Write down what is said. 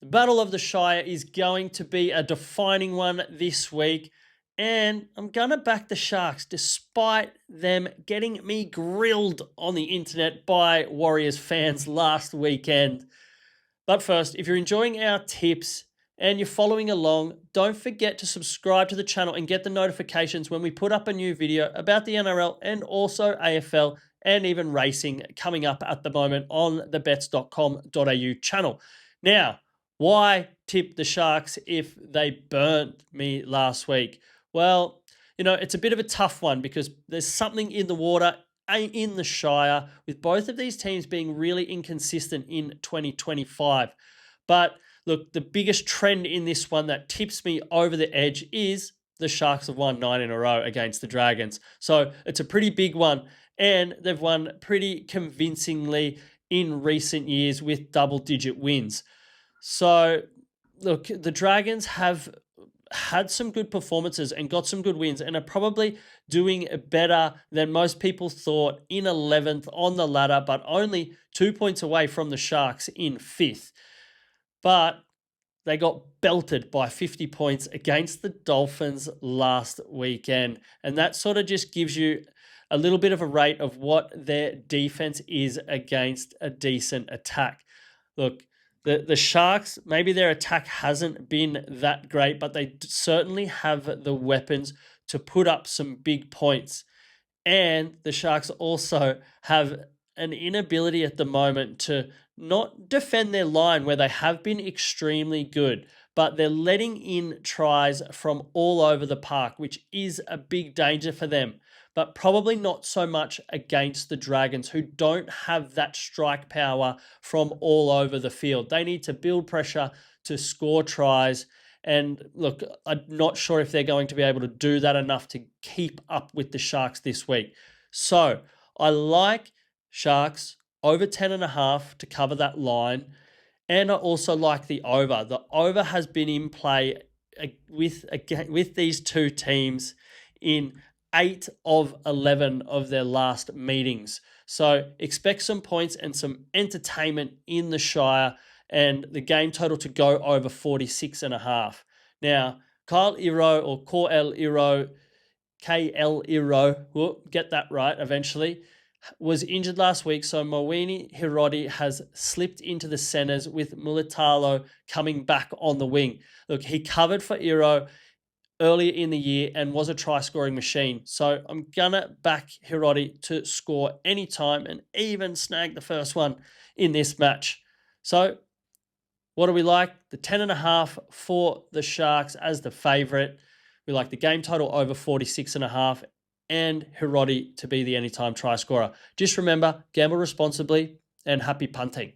The Battle of the Shire is going to be a defining one this week, and I'm going to back the Sharks despite them getting me grilled on the internet by Warriors fans last weekend. But first, if you're enjoying our tips and you're following along, don't forget to subscribe to the channel and get the notifications when we put up a new video about the NRL and also AFL and even racing coming up at the moment on the bets.com.au channel. Now, why tip the Sharks if they burnt me last week? Well, it's a bit of a tough one because there's something in the water in the Shire with both of these teams being really inconsistent in 2025. But look, the biggest trend in this one that tips me over the edge is the Sharks have won 9 in a row against the Dragons. So it's a pretty big one, and they've won pretty convincingly in recent years with double-digit wins. So, look, the Dragons have had some good performances and got some good wins and are probably doing better than most people thought in 11th on the ladder, but only 2 points away from the Sharks in 5th. But they got belted by 50 points against the Dolphins last weekend. And that sort of just gives you a little bit of a rate of what their defense is against a decent attack. Look, the Sharks, maybe their attack hasn't been that great, but they certainly have the weapons to put up some big points. And the Sharks also have an inability at the moment to not defend their line where they have been extremely good, but they're letting in tries from all over the park, which is a big danger for them, but probably not so much against the Dragons, who don't have that strike power from all over the field. They need to build pressure to score tries. And look, I'm not sure if they're going to be able to do that enough to keep up with the Sharks this week. So I like Sharks over 10.5 to cover that line. And I also like the over. The over has been in play with these two teams in 8 of 11 of their last meetings. So expect some points and some entertainment in the Shire, and the game total to go over 46.5. Now, Kyle Iro or Kor-El Iro, KL Iro, we'll get that right eventually, was injured last week, so Mawini Hiroti has slipped into the centres with Mulitalo coming back on the wing. Look, he covered for Iro earlier in the year and was a try-scoring machine. So I'm going to back Hiroti to score anytime and even snag the first one in this match. So what do we like? The 10.5 for the Sharks as the favourite. We like the game total over 46.5 and Hiroti to be the anytime try scorer. Just remember, gamble responsibly and happy punting.